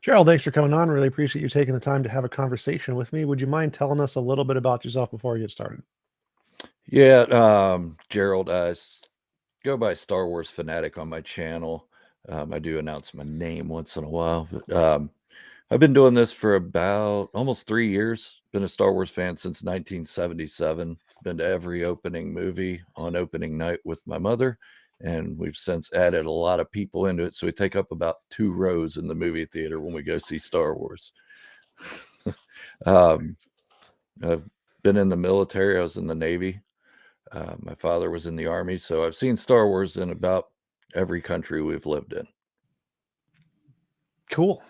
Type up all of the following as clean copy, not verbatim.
Cheryl, thanks for coming on. Really appreciate you taking the time to have a conversation with me. Would you mind telling us a little bit about yourself before we get started? Yeah, Gerald, go by Star Wars Fanatic on my channel. I do announce my name once in a while, but I've been doing this for about almost 3 years. Been a Star Wars fan since 1977. Been to every opening movie on opening night with my mother, and we've since added a lot of people into it. So we take up about 2 rows in the movie theater when we go see Star Wars. um, I've been in the military. I was in the Navy. My father was in the Army, so I've seen Star Wars in about every country we've lived in. Cool.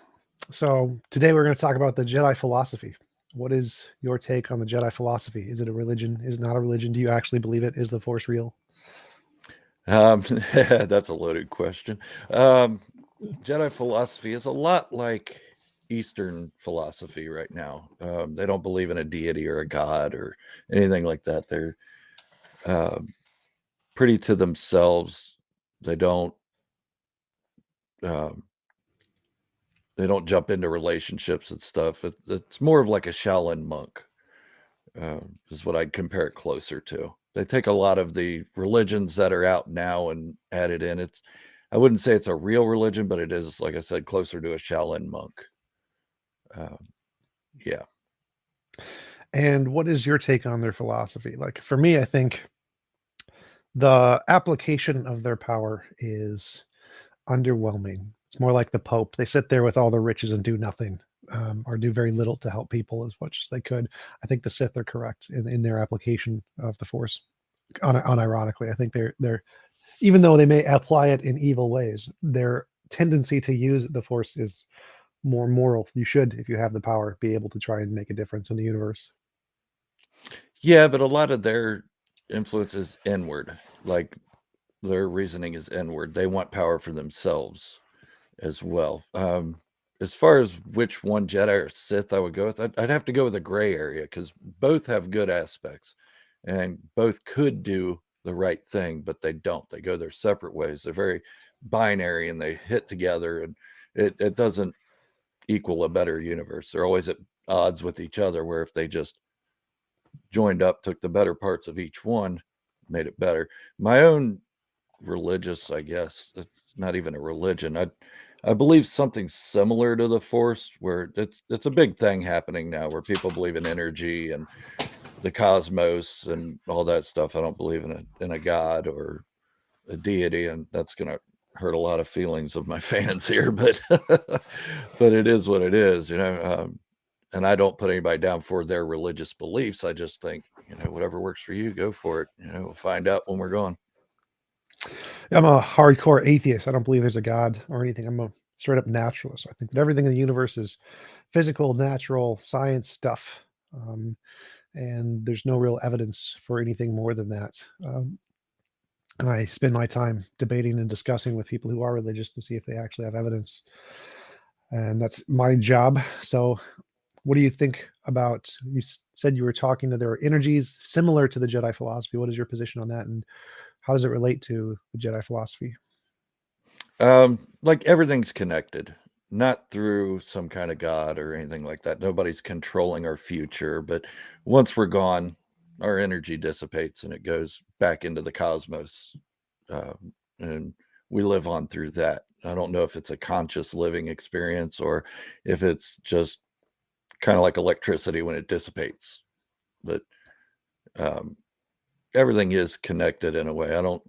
So today we're going to talk about the Jedi philosophy. What is your take on the Jedi philosophy? Is it a religion? Is it not a religion? Do you actually believe it? Is the Force real? That's a loaded question. Jedi philosophy is a lot like Eastern philosophy right now. They don't believe in a deity or a god or anything like that. They're pretty to themselves. They don't um, they don't jump into relationships and stuff. It's more of like a Shaolin monk, is what I'd compare it closer to. They take a lot of the religions that are out now and add it in. I wouldn't say it's a real religion, but it is, like I said, closer to a Shaolin monk. Um, yeah. And what is your take on their philosophy? Like for me, I think the application of their power is underwhelming. It's more like the Pope. They sit there with all the riches and do nothing, or do very little to help people as much as they could. I think the Sith are correct in their application of the Force. Unironically, I think they're even though they may apply it in evil ways, their tendency to use the Force is more moral. You should, if you have the power, be able to try and make a difference in the universe. Yeah, but a lot of their influence is inward. Like their reasoning is inward. They want power for themselves as well. As far as which one, Jedi or Sith, I would go with, I'd have to go with a gray area because both have good aspects and both could do the right thing, but they don't. They go their separate ways. They're very binary and they hit together, and it doesn't equal a better universe. They're always at odds with each other, where if they just joined up, took the better parts of each one, made it better. My own religious, I guess, it's not even a religion. I believe something similar to the Force, where it's a big thing happening now, where people believe in energy and the cosmos and all that stuff. I don't believe in a god or a deity, and that's gonna hurt a lot of feelings of my fans here, but but it is what it is, you know. And I don't put anybody down for their religious beliefs. I just think, whatever works for you, go for it. We'll find out when we're gone. I'm a hardcore atheist. I don't believe there's a God or anything. I'm a straight up naturalist. I think that everything in the universe is physical, natural, science stuff. Um, and there's no real evidence for anything more than that. And I spend my time debating and discussing with people who are religious to see if they actually have evidence. And that's my job. So, what do you think about? You said you were talking that there are energies similar to the Jedi philosophy. What is your position on that, and how does it relate to the Jedi philosophy? Like everything's connected, not through some kind of god or anything like that. Nobody's controlling our future, but once we're gone, our energy dissipates and it goes back into the cosmos, and we live on through that. I don't know if it's a conscious living experience or if it's just kind of like electricity when it dissipates, but um, everything is connected in a way. I don't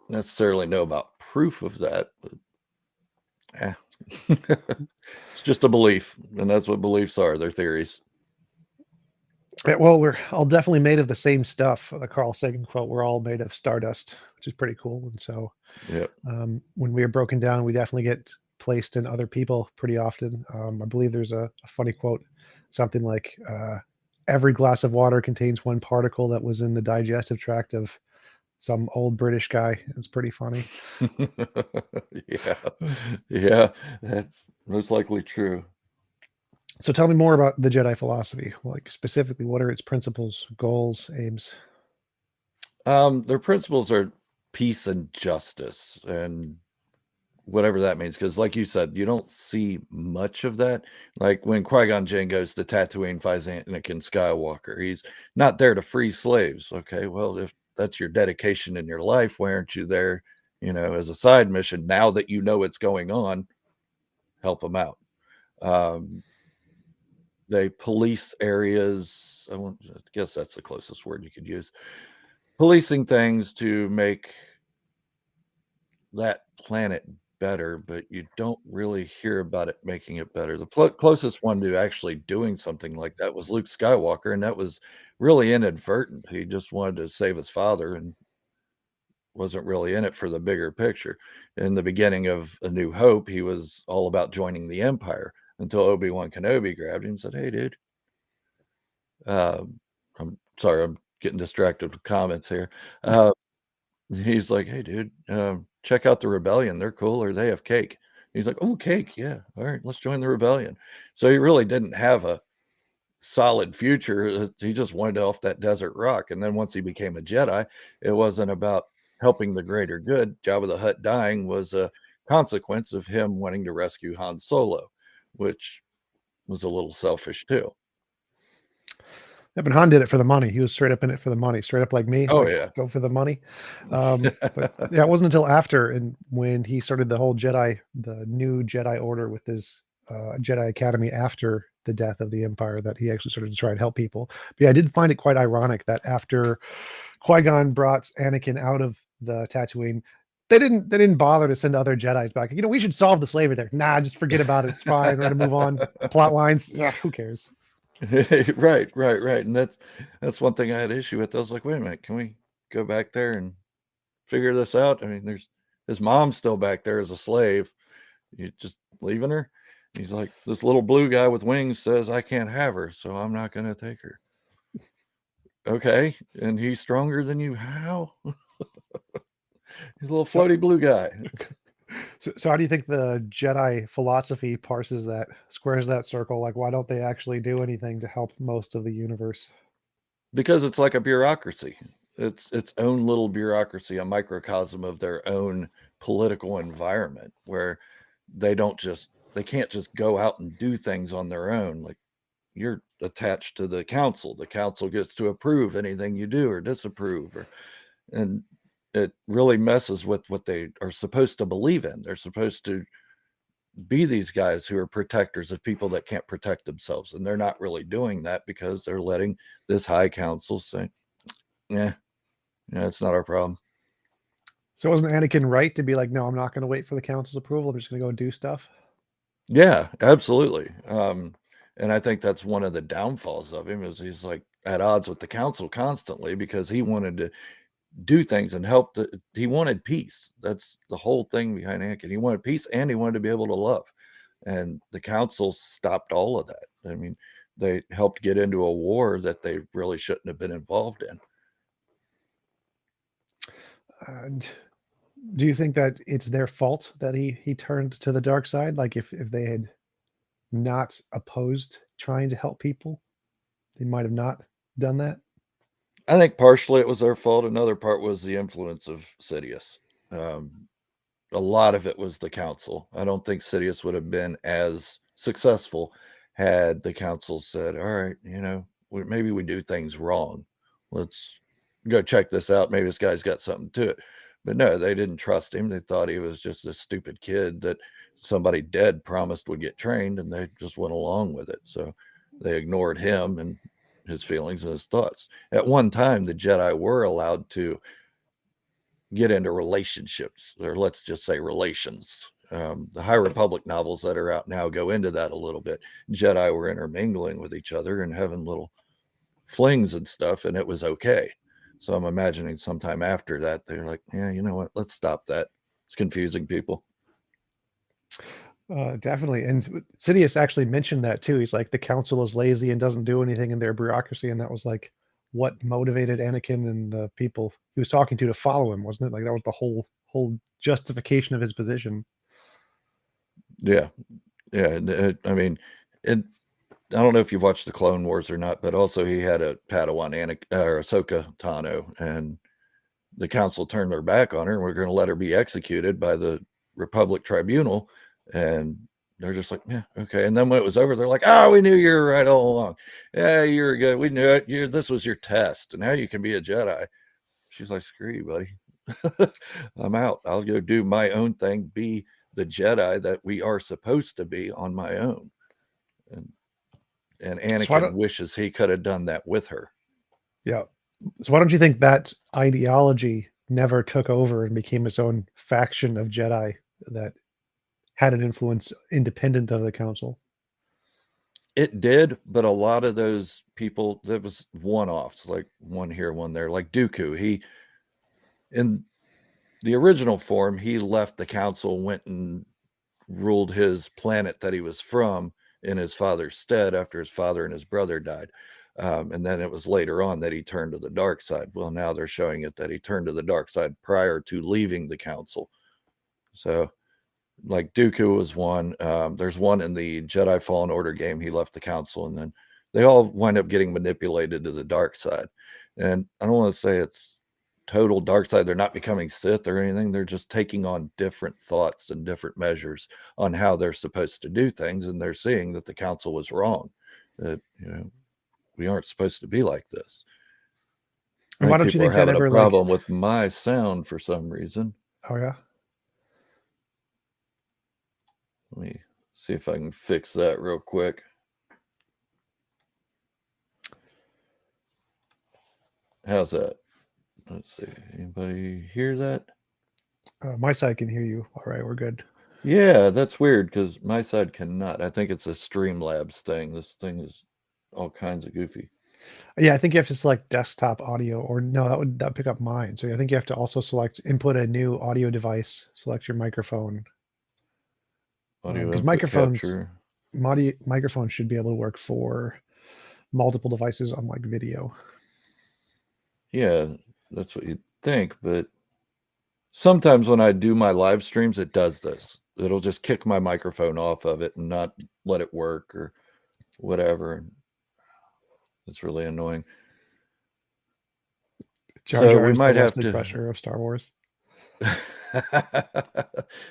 necessarily know about proof of that, but yeah. It's just a belief, and that's what beliefs are. They're theories. Yeah, well, we're all definitely made of the same stuff. The Carl Sagan quote: "We're all made of stardust," which is pretty cool. And so, Yep. when we are broken down, we definitely get placed in other people pretty often. I believe there's a funny quote, something like, "Every glass of water contains one particle that was in the digestive tract of some old British guy." It's pretty funny. Yeah. Yeah. That's most likely true. So, tell me more about the Jedi philosophy. Like specifically, what are its principles, goals, aims? Their principles are peace and justice, and whatever that means. Because, like you said, you don't see much of that. Like when Qui-Gon Jinn goes to Tatooine, finds Anakin Skywalker. He's not there to free slaves. Okay, well, if that's your dedication in your life, why aren't you there, as a side mission? Now that you know what's going on, help them out. They police areas. I guess that's the closest word you could use. Policing things to make that planet better, but you don't really hear about it making it better. The closest one to actually doing something like that was Luke Skywalker, and that was really inadvertent. He just wanted to save his father and wasn't really in it for the bigger picture. In the beginning of A New Hope, he was all about joining the Empire until Obi-Wan Kenobi grabbed him and said, "Hey, dude, I'm sorry, I'm getting distracted with comments here." He's like, "Hey, dude, check out the rebellion. They're cool, or they have cake." He's like, "Oh, cake, yeah. All right, let's join the rebellion." So he really didn't have a solid future. He just wanted off that desert rock. And then once he became a Jedi, it wasn't about helping the greater good. Jabba the Hutt dying was a consequence of him wanting to rescue Han Solo, which was a little selfish too. Yeah, but Han did it for the money. He was straight up in it for the money, straight up like me, Oh like yeah. go for the money. But yeah, it wasn't until after and when he started the whole the new Jedi Order with his Jedi Academy after the death of the Empire that he actually started to try and help people. But yeah, I did find it quite ironic that after Qui-Gon brought Anakin out of the Tatooine, they didn't bother to send other Jedi's back. We should solve the slavery there. Nah, just forget about it. It's fine. We're gonna move on. Plot lines. Yeah, who cares? Right, right, right. And that's one thing I had issue with. I was like, wait a minute, can we go back there and figure this out? I mean, there's his mom's still back there as a slave. You just leaving her? He's like, this little blue guy with wings says I can't have her, so I'm not gonna take her. Okay, and he's stronger than you. How? He's a little So floaty blue guy. So how do you think the Jedi philosophy parses that, squares that circle? Like, why don't they actually do anything to help most of the universe? Because it's like a bureaucracy. It's its own little bureaucracy, a microcosm of their own political environment where they can't just go out and do things on their own. Like you're attached to the council. The council gets to approve anything you do or disapprove and it really messes with what they are supposed to believe in. They're supposed to be these guys who are protectors of people that can't protect themselves. And they're not really doing that because they're letting this high council say, yeah, it's not our problem. So wasn't Anakin right to be like, no, I'm not going to wait for the council's approval. I'm just going to go do stuff? Yeah, absolutely. And I think that's one of the downfalls of him is he's like at odds with the council constantly because he wanted to do things and help. He wanted peace. That's the whole thing behind Anakin. He wanted peace and he wanted to be able to love. And the council stopped all of that. I mean, they helped get into a war that they really shouldn't have been involved in. And do you think that it's their fault that he turned to the dark side? Like if they had not opposed trying to help people, they might have not done that? I think partially it was their fault. Another part was the influence of Sidious. Um, a lot of it was the council. I don't think Sidious would have been as successful had the council said, all right, maybe we do things wrong. Let's go check this out. Maybe this guy's got something to it. But no, they didn't trust him. They thought he was just a stupid kid that somebody dead promised would get trained, and they just went along with it. So they ignored him and his feelings and his thoughts. At one time, the Jedi were allowed to get into relationships, or let's just say relations. The High Republic novels that are out now go into that a little bit. Jedi were intermingling with each other and having little flings and stuff, and it was okay. So I'm imagining sometime after that, they're like, yeah, you know what? Let's stop that. It's confusing people. Definitely. And Sidious actually mentioned that too. He's like, the council is lazy and doesn't do anything in their bureaucracy. And that was like what motivated Anakin and the people he was talking to follow him, wasn't it? Like that was the whole justification of his position. Yeah. Yeah. I mean, it, I don't know if you've watched the Clone Wars or not, but also he had a Padawan, Ahsoka Tano, and the council turned their back on her and we're going to let her be executed by the Republic tribunal, and they're just like, yeah, okay. And then when it was over, they're like, oh, we knew you were right all along. Yeah, you're good. We knew it. This was your test, and now you can be a Jedi. She's like, screw you, buddy. I'm out. I'll go do my own thing, be the Jedi that we are supposed to be on my own. And Anakin wishes he could have done that with her. Yeah. So why don't you think that ideology never took over and became its own faction of Jedi that had an influence independent of the council? It did, but a lot of those people, that was one-offs, like one here, one there. Like Dooku, he, in the original form, he left the council, went and ruled his planet that he was from in his father's stead after his father and his brother died. And then it was later on that he turned to the dark side. Well, now they're showing it that he turned to the dark side prior to leaving the council. So, like Dooku was one. There's one in the Jedi Fallen Order game. He left the council, and then they all wind up getting manipulated to the dark side. And I don't want to say it's total dark side. They're not becoming Sith or anything. They're just taking on different thoughts and different measures on how they're supposed to do things, and they're seeing that the council was wrong. That, we aren't supposed to be like this. And why don't you think that ever, a problem with my sound for some reason? Oh yeah. Let me see if I can fix that real quick. How's that? Let's see. Anybody hear that? My side can hear you. All right, we're good. Yeah, that's weird because my side cannot. I think it's a Streamlabs thing. This thing is all kinds of goofy. Yeah, I think you have to select desktop audio, or no, that would pick up mine. So I think you have to also select input a new audio device, select your microphone. Because microphones should be able to work for multiple devices, unlike video. Yeah, that's what you'd think, but sometimes when I do my live streams, it does this. It'll just kick my microphone off of it and not let it work or whatever. It's really annoying. Jar Jar we might have to pressure of Star Wars.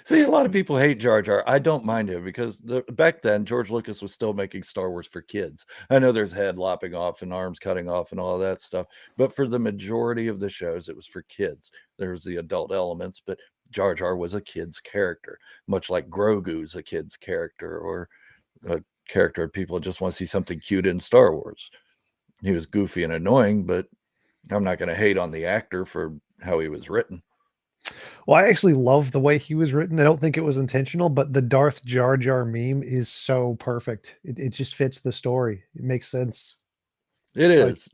See, a lot of people hate Jar Jar. I don't mind him because back then George Lucas was still making Star Wars for kids. I know there's head lopping off and arms cutting off and all that stuff, but for the majority of the shows, it was for kids. There's the adult elements, but Jar Jar was a kid's character, much like Grogu's a kid's character, or a character people just want to see something cute in Star Wars. He was goofy and annoying, but I'm not going to hate on the actor for how he was written. Well, I actually love the way he was written. I don't think it was intentional, but the Darth Jar Jar meme is so perfect. It just fits the story. It makes sense. It is.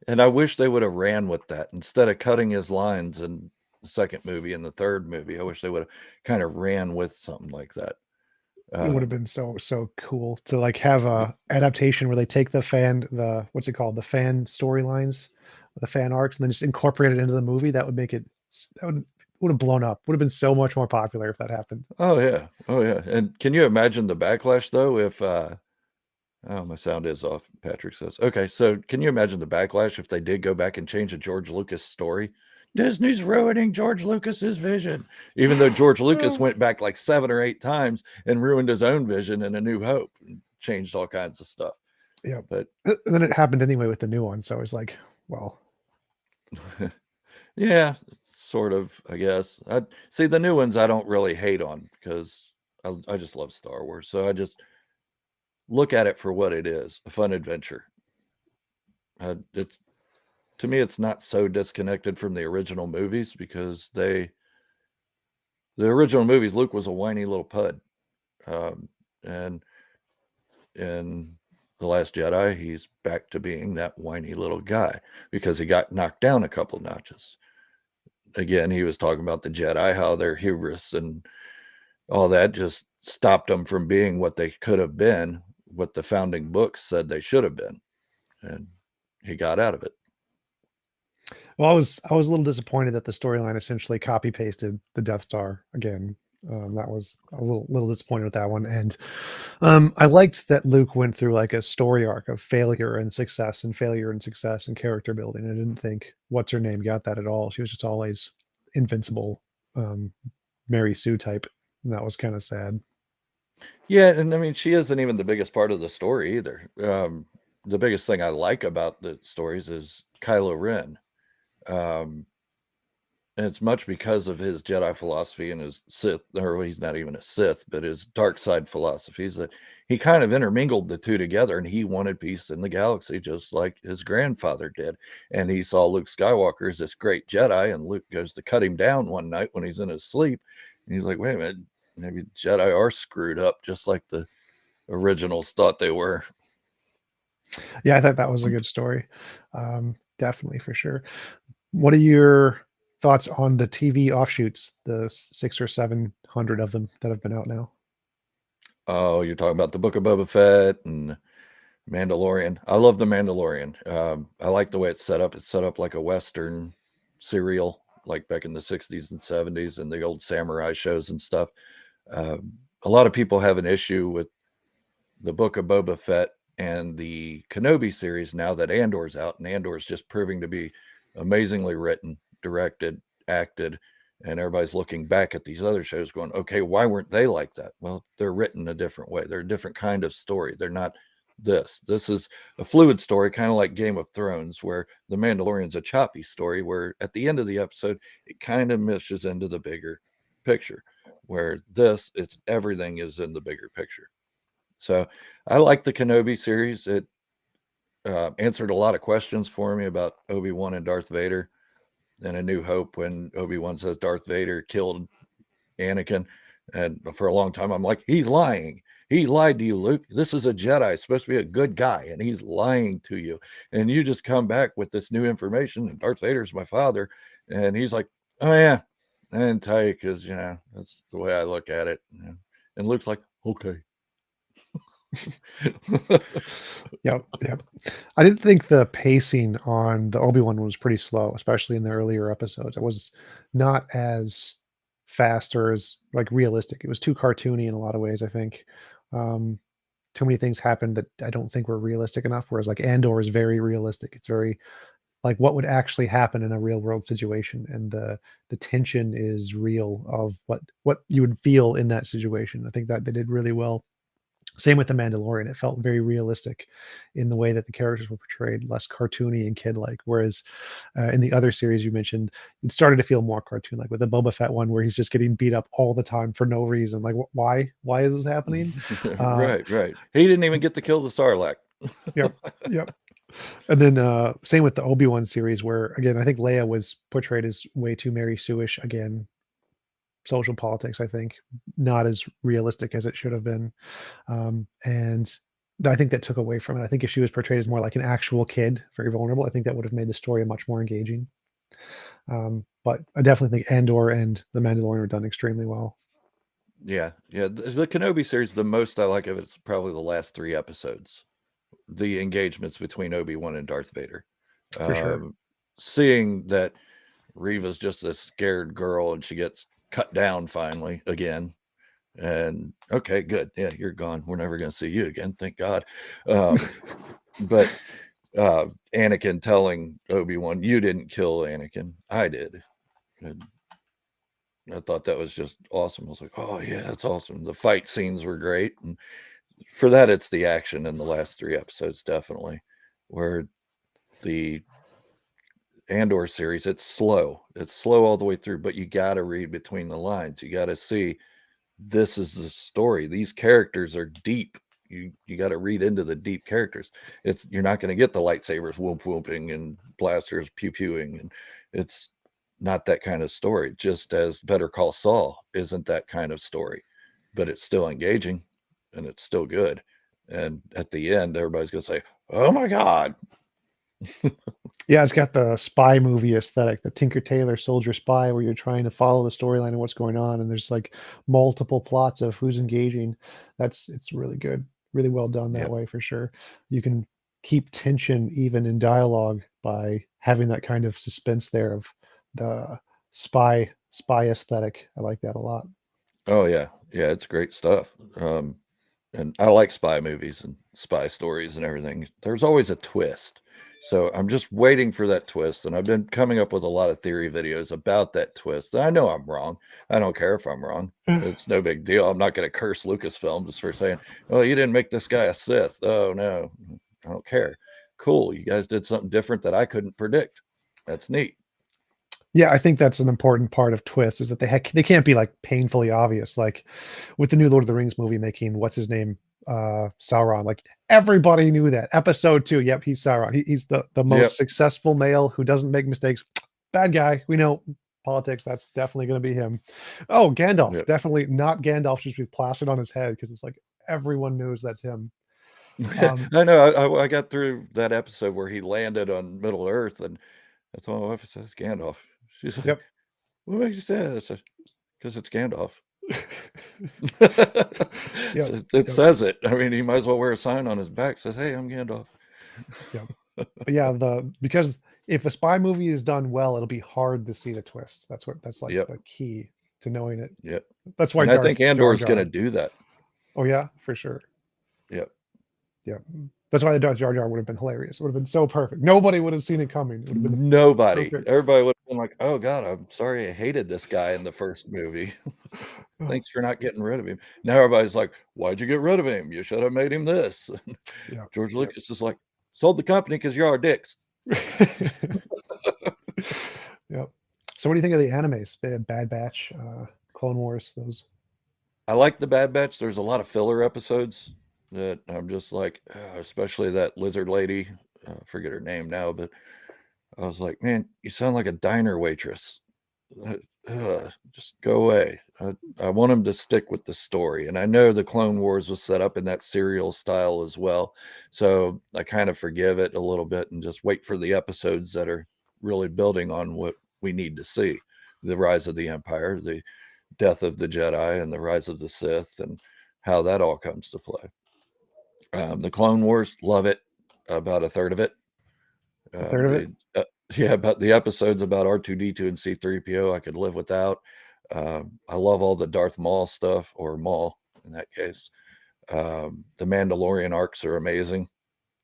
And I wish they would have ran with that instead of cutting his lines in the second movie and the third movie. I wish they would have kind of ran with something like that. It would have been so cool to like have a adaptation where they take the fan storylines, the fan arcs, and then just incorporate it into the movie. That would make it, would have blown up. Would have been so much more popular if that happened. Oh yeah. And can you imagine the backlash though if oh, my sound is off, Patrick says. Okay, so can you imagine the backlash if they did go back and change a George Lucas story? Disney's ruining George Lucas's vision, even though George Lucas went back like 7 or 8 times and ruined his own vision in A New Hope and changed all kinds of stuff. Yeah, but then it happened anyway with the new one, so it's like, well, yeah, sort of, I guess. I see the new ones I don't really hate on because I just love Star Wars, so I just look at it for what it is, a fun adventure. It's, to me, it's not so disconnected from the original movies because the original movies, Luke was a whiny little pud. And in The Last Jedi, he's back to being that whiny little guy because he got knocked down a couple notches. Again, he was talking about the Jedi, how their hubris and all that just stopped them from being what they could have been, what the founding books said they should have been. And he got out of it. Well, I was a little disappointed that the storyline essentially copy pasted the Death Star again. That was a little disappointed with that one, and I liked that Luke went through like a story arc of failure and success and character building. I didn't think what's her name got that at all. She was just always invincible, Mary Sue type, and that was kind of sad. Yeah, and I mean, she isn't even the biggest part of the story either. The biggest thing I like about the stories is Kylo Ren. Um, and it's much because of his Jedi philosophy and his Sith, or he's not even a Sith, but his dark side philosophies, that he kind of intermingled the two together, and he wanted peace in the galaxy just like his grandfather did. And he saw Luke Skywalker as this great Jedi, and Luke goes to cut him down one night when he's in his sleep. And he's like, wait a minute, maybe Jedi are screwed up just like the originals thought they were. Yeah, I thought that was a good story. Definitely, for sure. What are your thoughts on the TV offshoots, the 6 or 700 of them that have been out now? Oh, you're talking about the Book of Boba Fett and Mandalorian. I love the Mandalorian. I like the way it's set up. It's set up like a Western serial, like back in the 60s and 70s and the old samurai shows and stuff. A lot of people have an issue with the Book of Boba Fett and the Kenobi series now that Andor's out, and Andor's just proving to be amazingly written, directed, acted, and everybody's looking back at these other shows going, okay, why weren't they like that? Well, they're written a different way. They're a different kind of story. They're not this. This is a fluid story, kind of like Game of Thrones, where the Mandalorian's a choppy story, where at the end of the episode, it kind of meshes into the bigger picture. Where this, it's everything is in the bigger picture. So I like the Kenobi series. It answered a lot of questions for me about Obi-Wan and Darth Vader and A New Hope, when Obi-Wan says Darth Vader killed Anakin. And for a long time, I'm like, he's lying. He lied to you, Luke. This is a Jedi, supposed to be a good guy, and he's lying to you. And you just come back with this new information, and Darth Vader's my father. And he's like, oh, yeah. I didn't tell you because, that's the way I look at it. And Luke's like, okay. Yep, yep. I did think the pacing on the Obi-Wan was pretty slow, especially in the earlier episodes. It was not as fast or as, like, realistic. It was too cartoony in a lot of ways, I think. Um, Too many things happened that I don't think were realistic enough, whereas, like, Andor is very realistic. It's very, like, what would actually happen in a real world situation, and the tension is real of what you would feel in that situation. I think that they did really well. Same with The Mandalorian. It felt very realistic in the way that the characters were portrayed, less cartoony and kid-like. Whereas in the other series you mentioned, it started to feel more cartoon-like with the Boba Fett one, where he's just getting beat up all the time for no reason. Like, why? Why is this happening? Uh, Right. He didn't even get to kill the Sarlacc. yep, yep. And then same with the Obi-Wan series, where again I think Leia was portrayed as way too Mary Sue-ish. Again, social politics, I think, not as realistic as it should have been. And I think that took away from it. I think if she was portrayed as more like an actual kid, very vulnerable, I think that would have made the story much more engaging. But I definitely think Andor and The Mandalorian were done extremely well. Yeah. The Kenobi series, the most I like of it's probably the last 3 episodes. The engagements between Obi-Wan and Darth Vader. For sure. Seeing that Reva's just a scared girl and she gets cut down finally again. And okay, good. Yeah, you're gone. We're never going to see you again. Thank God. But Anakin telling Obi-Wan, you didn't kill Anakin. I did. And I thought that was just awesome. I was like, oh, yeah, that's awesome. The fight scenes were great. And for that, it's the action in the last 3 episodes, definitely, where the Andor series, it's slow. It's slow all the way through, but you got to read between the lines. You got to see this is the story. These characters are deep. You got to read into the deep characters. You're not going to get the lightsabers whooping and blasters pew pewing, and it's not that kind of story. Just as Better Call Saul isn't that kind of story, but it's still engaging and it's still good. And at the end, everybody's going to say, "Oh my God!" Yeah, it's got the spy movie aesthetic, the Tinker Tailor Soldier Spy, where you're trying to follow the storyline and what's going on, and there's like multiple plots of who's engaging. It's really good, really well done that Yep. way for sure. You can keep tension even in dialogue by having that kind of suspense there of the spy aesthetic. I like that a lot. Oh yeah, it's great stuff. and I like spy movies and spy stories and everything. There's always a twist. So I'm just waiting for that twist. And I've been coming up with a lot of theory videos about that twist. And I know I'm wrong. I don't care if I'm wrong. It's no big deal. I'm not going to curse Lucasfilm just for saying, oh, you didn't make this guy a Sith. Oh, no, I don't care. Cool. You guys did something different that I couldn't predict. That's neat. Yeah, I think that's an important part of twists is that they can't be like painfully obvious. Like with the new Lord of the Rings movie making what's his name, Sauron. Like everybody knew that. Episode 2, yep, he's Sauron. He's the most successful male who doesn't make mistakes. Bad guy. We know politics. That's definitely going to be him. Oh, Gandalf. Definitely not Gandalf. Just be plastered on his head because it's like everyone knows that's him. I know. I got through that episode where he landed on Middle Earth, and that's all my wife says, Gandalf. She's like, what makes you say that? I said, because it's Gandalf. It says it. I mean, he might as well wear a sign on his back that says, hey, I'm Gandalf. But yeah, because if a spy movie is done well, it'll be hard to see the twist. That's like the key to knowing it. Yep. That's why I think Andor's going to do that. Oh yeah, for sure. Yep. Yeah. That's why the Darth Jar Jar would have been hilarious. It would have been so perfect. Nobody would have seen it coming. It would have been nobody. Everybody would have been like, oh God, I'm sorry I hated this guy in the first movie. Thanks for not getting rid of him. Now everybody's like, why'd you get rid of him? You should have made him this. George Lucas is like, sold the company because you're our dicks. Yep. So what do you think of the animes? Bad Batch, Clone Wars, those? I like the Bad Batch. There's a lot of filler episodes that I'm just like, especially that lizard lady. I forget her name now, but I was like, man, you sound like a diner waitress. Just go away. I want him to stick with the story. And I know the Clone Wars was set up in that serial style as well. So I kind of forgive it a little bit and just wait for the episodes that are really building on what we need to see. The rise of the Empire, the death of the Jedi, and the rise of the Sith, and how that all comes to play. The Clone Wars, love it. About a third of it. A third of it? About the episodes about R2-D2 and C-3PO, I could live without. I love all the Darth Maul stuff, or Maul in that case. The Mandalorian arcs are amazing.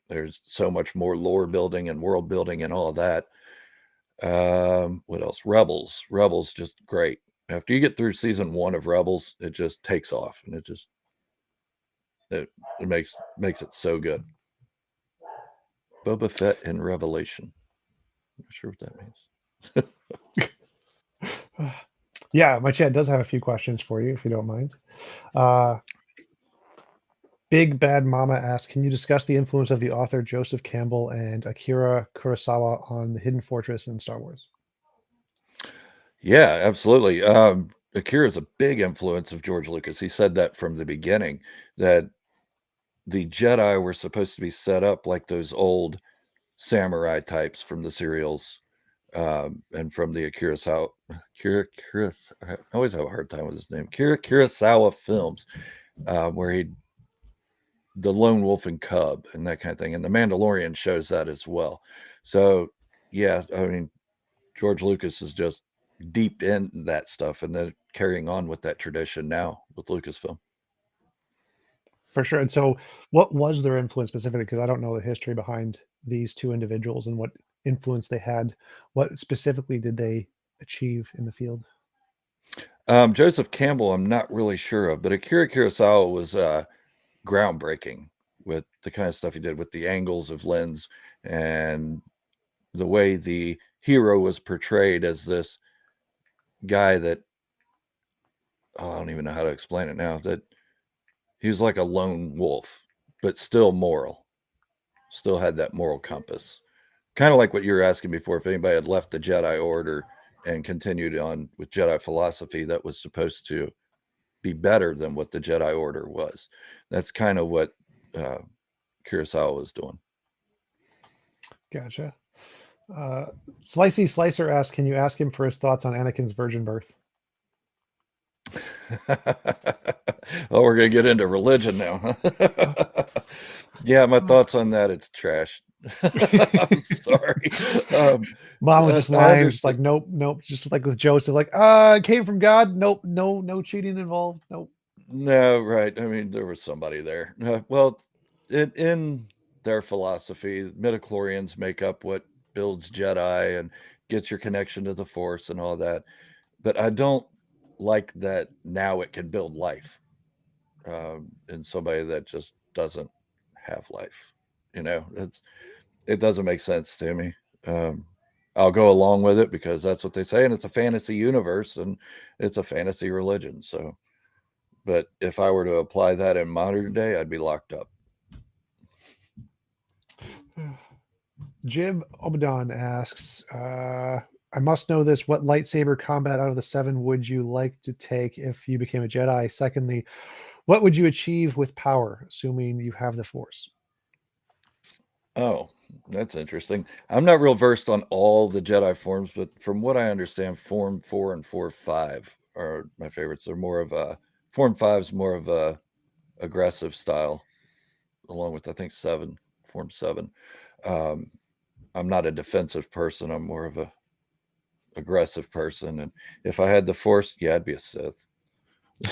There's so much more lore building and world building and all of that. What else? Rebels, just great. After you get through season 1 of Rebels, it just takes off, and it makes it so good. Boba Fett in Revelation. I'm not sure what that means. Yeah, my chat does have a few questions for you, if you don't mind. Big Bad Mama asks, can you discuss the influence of the author Joseph Campbell and Akira Kurosawa on the Hidden Fortress in Star Wars? Yeah, absolutely. Akira is a big influence of George Lucas. He said that from the beginning, that the Jedi were supposed to be set up like those old samurai types from the serials, and from the Kurosawa. I always have a hard time with his name. Kurosawa films, where the lone wolf and cub and that kind of thing, and the Mandalorian shows that as well. So yeah, I mean, George Lucas is just deep in that stuff, and then carrying on with that tradition now with Lucasfilm. For sure. And so what was their influence specifically? Because I don't know the history behind these two individuals and what influence they had. What specifically did they achieve in the field? Joseph Campbell, I'm not really sure of, but Akira Kurosawa was groundbreaking with the kind of stuff he did with the angles of lens and the way the hero was portrayed as this guy that, I don't even know how to explain it now, that he was like a lone wolf, but still moral, still had that moral compass. Kind of like what you were asking before, if anybody had left the Jedi Order and continued on with Jedi philosophy that was supposed to be better than what the Jedi Order was. That's kind of what Kurosawa was doing. Gotcha. Slicey Slicer asks, can you ask him for his thoughts on Anakin's virgin birth? Oh, we're going to get into religion now. Yeah, my thoughts on that, it's trash. I'm sorry. Mom was just lying. Just like, nope. Just like with Joseph, like, it came from God. Nope. No cheating involved. Nope. No, right. I mean, there was somebody there. Well, in their philosophy, midichlorians make up what builds Jedi and gets your connection to the Force and all that. But I don't like that now it can build life in somebody that just doesn't have life. It doesn't make sense to me. Um, I'll go along with it because that's what they say, and it's a fantasy universe and it's a fantasy religion. So, but if I were to apply that in modern day, I'd be locked up. Jim Obadon asks, I must know this. What lightsaber combat out of the 7 would you like to take if you became a Jedi? Secondly, what would you achieve with power, assuming you have the Force? Oh, that's interesting. I'm not real versed on all the Jedi forms, but from what I understand, Form 4 and Form 5 are my favorites. They're more of a Form 5 is more of a aggressive style, along with I think 7, Form 7. Um, I'm not a defensive person. I'm more of a aggressive person. And if I had the Force, yeah, I'd be a Sith.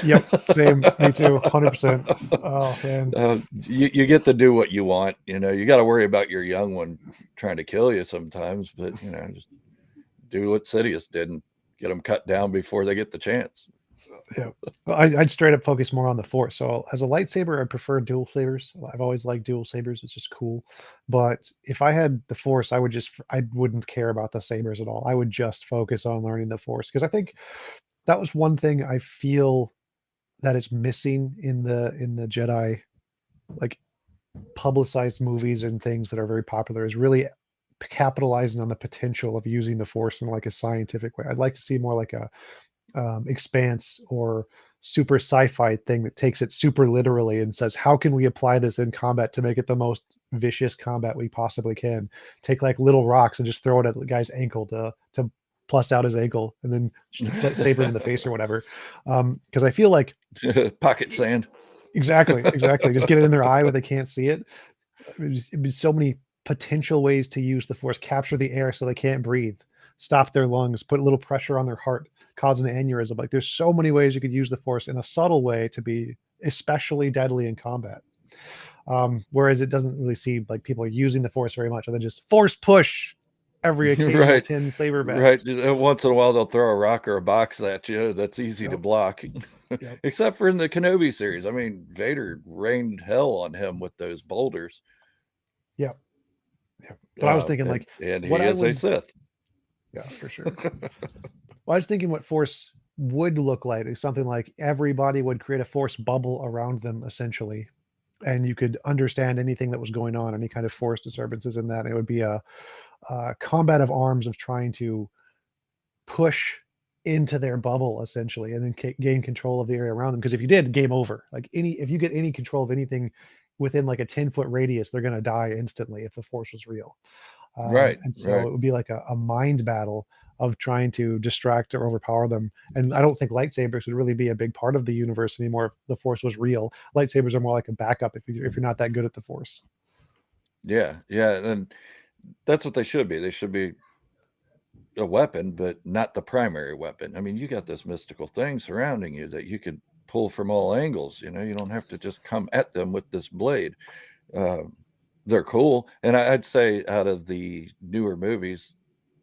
Yep, same. Me too. 100%. Oh man. You get to do what you want. You got to worry about your young one trying to kill you sometimes, but just do what Sidious did and get them cut down before they get the chance. Yeah, I'd straight up focus more on the Force. So as a lightsaber, I prefer dual sabers. I've always liked dual sabers. It's just cool. But if I had the Force, I wouldn't care about the sabers at all. I would just focus on learning the Force because I think that was one thing I feel that is missing in the Jedi, like publicized movies and things that are very popular, is really capitalizing on the potential of using the Force in like a scientific way. I'd like to see more like a expanse or super sci-fi thing that takes it super literally and says, how can we apply this in combat to make it the most vicious combat we possibly can? Take like little rocks and just throw it at the guy's ankle to plus out his ankle and then saber him in the face or whatever. Because I feel like Pocket sand. exactly, just get it in their eye where they can't see it. It'd be so many potential ways to use the Force. Capture the air so they can't breathe, stop their lungs, put a little pressure on their heart, cause an aneurysm. Like there's so many ways you could use the Force in a subtle way to be especially deadly in combat. Whereas it doesn't really seem like people are using the Force very much, other than just Force push every occasional Right. tin saber bat. Right. Once in a while, they'll throw a rock or a box at you. That's easy to Yep. block. Yep. Except for in the Kenobi series. I mean, Vader rained hell on him with those boulders. Yep. Yep. But I was thinking and, like and what he I is a would, Sith. yeah, for sure. Well, I was thinking what Force would look like is something like everybody would create a Force bubble around them, essentially, and you could understand anything that was going on, any kind of Force disturbances in that. And it would be a combat of arms of trying to push into their bubble essentially, and then gain control of the area around them. Because if you did, game over. Like if you get any control of anything within like a 10-foot radius, they're going to die instantly if the Force was real. Right. And so Right. it would be like a mind battle of trying to distract or overpower them. And I don't think lightsabers would really be a big part of the universe anymore if the Force was real. Lightsabers are more like a backup if you're not that good at the Force. Yeah. Yeah. And that's what they should be. They should be a weapon, but not the primary weapon. I mean, you got this mystical thing surrounding you that you could pull from all angles. You don't have to just come at them with this blade. Uh, they're cool. And I'd say out of the newer movies,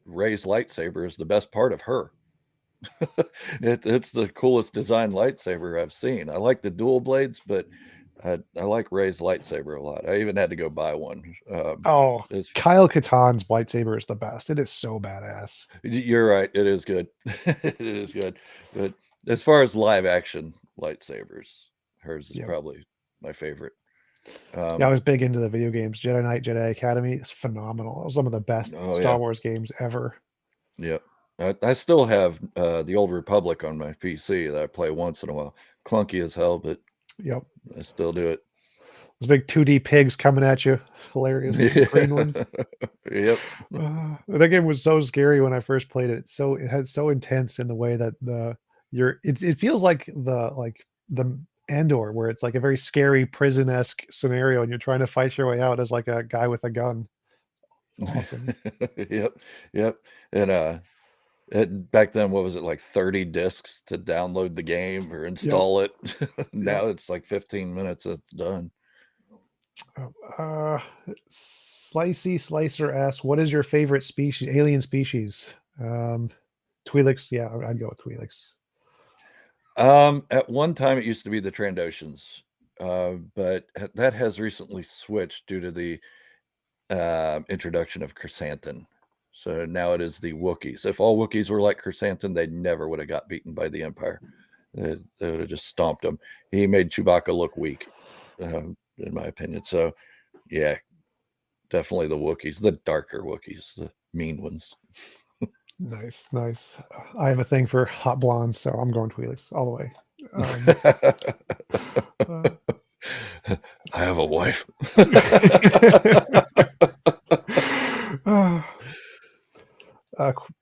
Rey's lightsaber is the best part of her. It's the coolest designed lightsaber I've seen. I like the dual blades, but I like Rey's lightsaber a lot. I even had to go buy one. Oh, It's Kyle Katan's lightsaber is the best. It is so badass. You're right. It is good. It is good. But as far as live action lightsabers, hers is Yeah. probably my favorite. Yeah, I was big into the video games. Jedi Knight, Jedi Academy is phenomenal. It was some of the best Oh Star yeah, Wars games ever. yeah. I still have the Old Republic on my PC that I play once in a while. Clunky as hell, but Yep. I still do it. Those big 2D pigs coming at you. Hilarious. Green ones. Yep. That game was so scary when I first played it. It has so intense in the way that it feels like the Andor, where it's like a very scary prison-esque scenario and you're trying to fight your way out as like a guy with a gun. It's awesome. Yep. Yep. And Back then, what was it, like 30 discs to download the game or Yep. install it? Yep. Now it's like 15 minutes, it's done. Slicey Slicer asks, "What is your favorite species? Alien species?" Twi'leks. Yeah, I'd go with Twi'leks. At one time, it used to be the Trandoshans, but that has recently switched due to the introduction of Chrysanthemum. So now it is the Wookiees. If all Wookiees were like Chrysanthemum, they never would have got beaten by the Empire. They would have just stomped them. He made Chewbacca look weak, in my opinion. So, yeah, definitely the Wookiees, the darker Wookiees, the mean ones. Nice, nice. I have a thing for hot blondes, so I'm going Twi'leks all the way. I have a wife.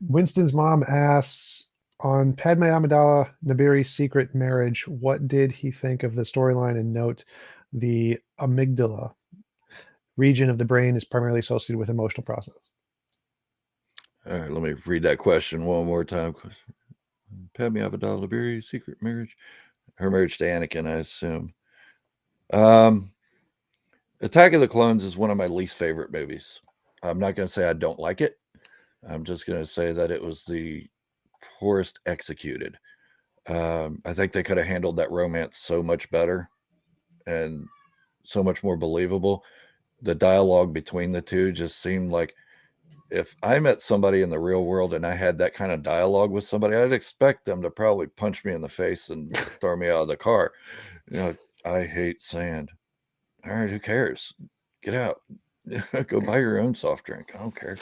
Winston's mom asks, on Padme Amidala Nabiri's secret marriage, what did he think of the storyline? And note, the amygdala region of the brain is primarily associated with emotional process. All right, let me read that question one more time. Padme Amidala Nabiri's secret marriage, her marriage to Anakin, I assume. Attack of the Clones is one of my least favorite movies. I'm not going to say I don't like it. I'm just going to say that it was the poorest executed. I think they could have handled that romance so much better and so much more believable. The dialogue between the two just seemed like, if I met somebody in the real world and I had that kind of dialogue with somebody, I'd expect them to probably punch me in the face and throw me out of the car. You know, I hate sand. All right, who cares? Get out. Go buy your own soft drink. I don't care.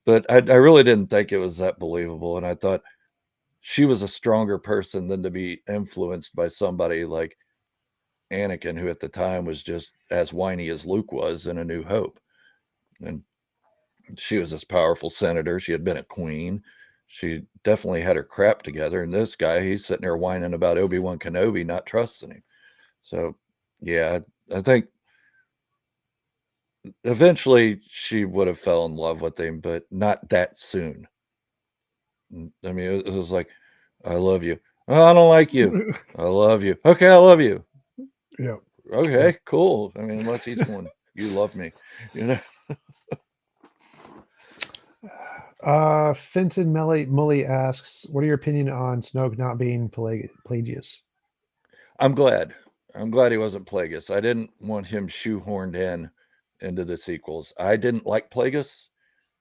But I really didn't think it was that believable. And I thought she was a stronger person than to be influenced by somebody like Anakin, who at the time was just as whiny as Luke was in A New Hope. And she was this powerful senator. She had been a queen. She definitely had her crap together. And this guy, he's sitting there whining about Obi-Wan Kenobi not trusting him. So, yeah, I think eventually she would have fell in love with him, but not that soon. I mean, it was like, I love you. Oh, I don't like you. I love you. Okay, I love you. Yeah. Okay, cool. I mean, unless he's going, you love me, you know. Fenton Mully asks, what are your opinion on Snoke not being Pelagius? I'm glad. I'm glad he wasn't Plagueis. I didn't want him shoehorned into the sequels. I didn't like Plagueis.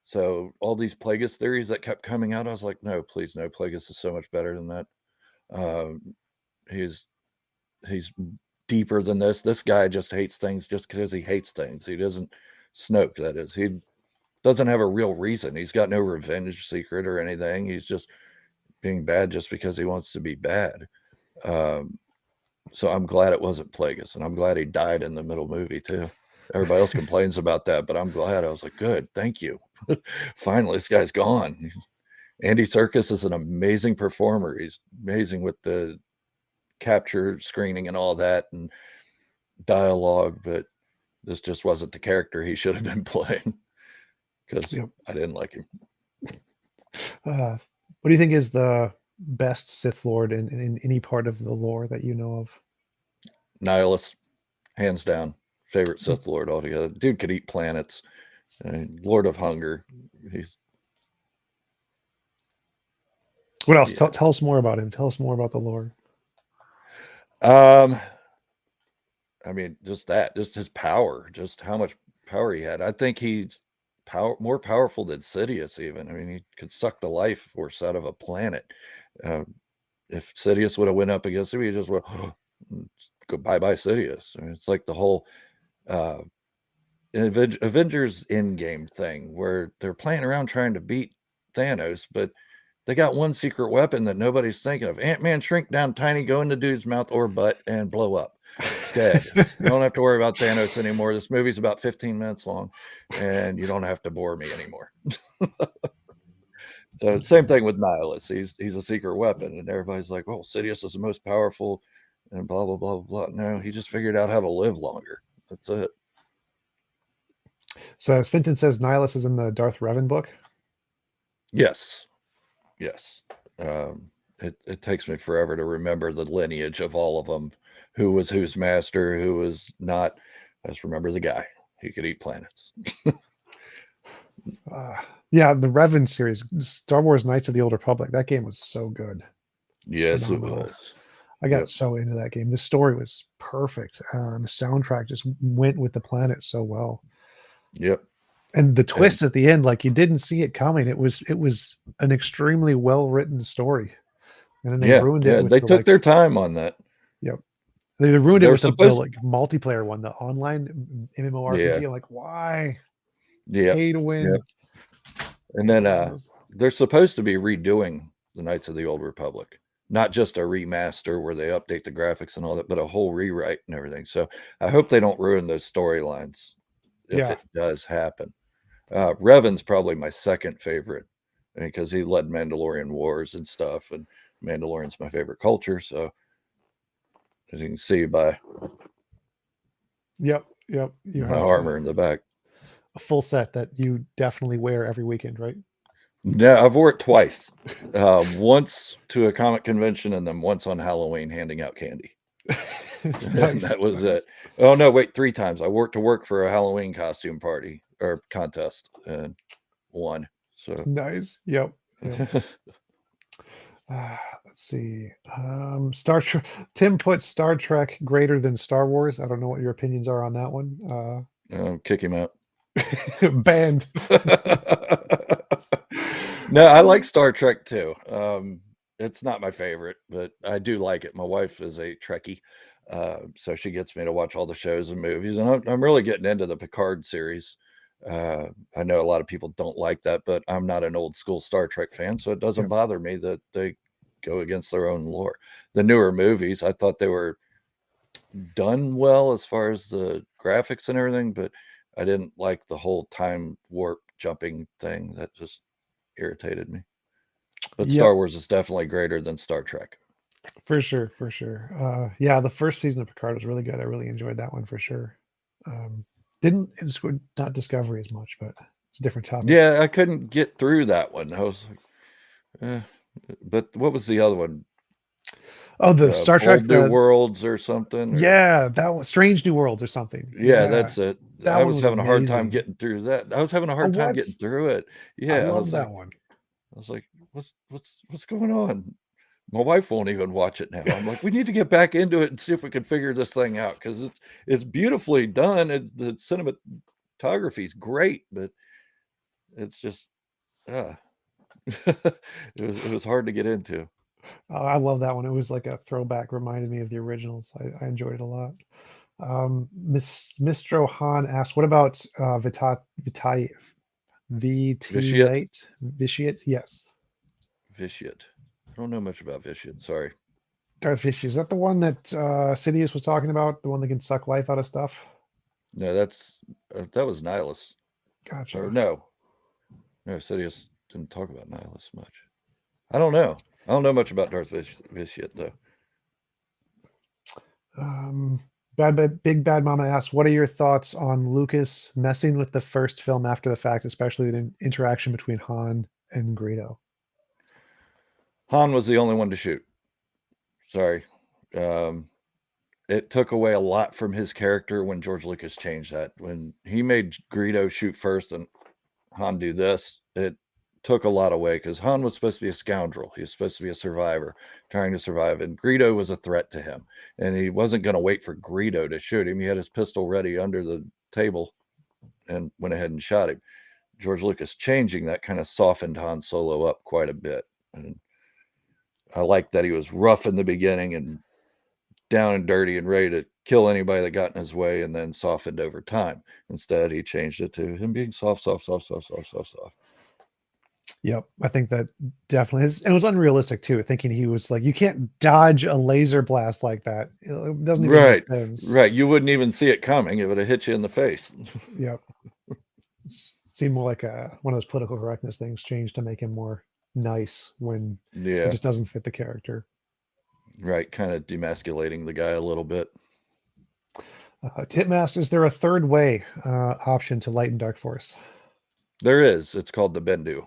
So all these Plagueis theories that kept coming out, I was like, no, please, no. Plagueis is so much better than that. He's deeper than this. This guy just hates things just because he hates things. He doesn't Snoke, that is. He doesn't have a real reason. He's got no revenge secret or anything. He's just being bad just because he wants to be bad. So I'm glad it wasn't Plagueis, and I'm glad he died in the middle movie too. Everybody else complains about that, but I'm glad. I was like, good, thank you. Finally, this guy's gone. Andy Serkis is an amazing performer. He's amazing with the capture screening and all that and dialogue, but this just wasn't the character he should have been playing because I didn't like him. What do you think is the best Sith Lord in any part of the lore that you know of? Nihilus, hands down, favorite Sith Lord altogether. Dude could eat planets. Lord of Hunger. He's. What else? Yeah. Tell us more about him. Tell us more about the lore. I mean, just his power, just how much power he had. I think he's more powerful than Sidious even. I mean, he could suck the life force out of a planet. If Sidious would have went up against him, he just went, go bye-bye Sidious. I mean, it's like the whole Avengers Endgame thing where they're playing around trying to beat Thanos, but they got one secret weapon that nobody's thinking of. Ant-Man shrink down tiny, go in the dude's mouth or butt and blow up. Dead. You don't have to worry about Thanos anymore. This movie's about 15 minutes long, and you don't have to bore me anymore. So same thing with Nihilus. He's a secret weapon, and everybody's like, "Well, Sidious is the most powerful," and blah blah blah blah. No, he just figured out how to live longer. That's it. So as Finton says, Nihilus is in the Darth Revan book. Yes. Yes. It takes me forever to remember the lineage of all of them, who was whose master, who was not. I just remember the guy. He could eat planets. Yeah, the Revan series, Star Wars Knights of the Old Republic. That game was so good. It's Yes, it phenomenal. was. I got Yep. so into that game. The story was perfect. The soundtrack just went with the planet so well. Yep. And the And twist at the end, like you didn't see it coming. It was an extremely well written story. And then they yeah, ruined it yeah, with they the took their time on that. yep. They ruined it They're with the supposed. like multiplayer one, the online MMORPG. Yeah. I'm like, why? Yep. Pay to win. Yep. And then they're supposed to be redoing the Knights of the Old Republic, not just a remaster where they update the graphics and all that, but a whole rewrite and everything. So I hope they don't ruin those storylines if Yeah. it does happen. Revan's probably my second favorite because he led Mandalorian Wars and stuff, and Mandalorian's my favorite culture. So as you can see by Yep. You my have armor in the back. a full set that you definitely wear every weekend, right? No, I've wore it twice. Once to a comic convention and then once on Halloween handing out candy. Nice. That was Nice. it. Oh no, wait, 3 times. I worked to work for a Halloween costume party or contest and won. So Nice. Yep. Let's see. Star Trek. Tim put Star Trek greater than Star Wars. I don't know what your opinions are on that one. Kick him out. Banned. No, I like Star Trek too. It's not my favorite, but I do like it. My wife is a Trekkie, so she gets me to watch all the shows and movies, and I'm really getting into the Picard series. I know a lot of people don't like that, but I'm not an old school Star Trek fan, so it doesn't Yep. bother me that they go against their own lore. The newer movies, I thought they were done well as far as the graphics and everything, but I didn't like the whole time warp jumping thing. That just irritated me. But Yep. Star Wars is definitely greater than Star Trek. For sure. For sure. Yeah, the first season of Picard was really good. I really enjoyed that one for sure. It's not Discovery as much, but it's a different topic. Yeah, I couldn't get through that one. I was like, but what was the other one? Oh, the Star Trek, Bold New Worlds or something? yeah, that one, Strange New Worlds or something. Yeah, Yeah, that's it. that I one was was having a hard time amazing. getting through that. I was having a Oh, hard time what? getting through it. I Yeah, love that one. I was like, what's going on? My wife won't even watch it now. I'm like, we need to get back into it and see if we can figure this thing out because it's beautifully done. The cinematography is great, but it's just it was hard to get into. Oh, I love that one. It was like a throwback, reminded me of the originals. I enjoyed it a lot. Mistro Han asked, "What about Vitiate? Vitiate? Vitiate? Yes, Vitiate. I don't know much about Vitiate. Sorry. Darth Vitiate. Is that the one that Sidious was talking about? The one that can suck life out of stuff? No, that was Nihilus. Gotcha. Or no, Sidious didn't talk about Nihilus much. I don't know. I don't know much about Darth Vitiate though. Big Bad Mama asks, "What are your thoughts on Lucas messing with the first film after the fact, especially the interaction between Han and Greedo?" Han was the only one to shoot. Sorry. It took away a lot from his character when George Lucas changed that. When he made Greedo shoot first and Han do this, it took a lot away because Han was supposed to be a scoundrel. He was supposed to be a survivor, trying to survive. And Greedo was a threat to him. And he wasn't going to wait for Greedo to shoot him. He had his pistol ready under the table and went ahead and shot him. George Lucas changing that kind of softened Han Solo up quite a bit. And I liked that he was rough in the beginning and down and dirty and ready to kill anybody that got in his way, and then softened over time. Instead, he changed it to him being soft. Yep, I think that definitely is. And it was unrealistic too, thinking he was like, you can't dodge a laser blast like that. It doesn't even make sense. Right. You wouldn't even see it coming. It would have hit you in the face. Yep. It seemed more like one of those political correctness things changed to make him more nice when it just doesn't fit the character. Right, kind of demasculating the guy a little bit. Titmast, is there a third way option to light and dark force? There is. It's called the Bendu.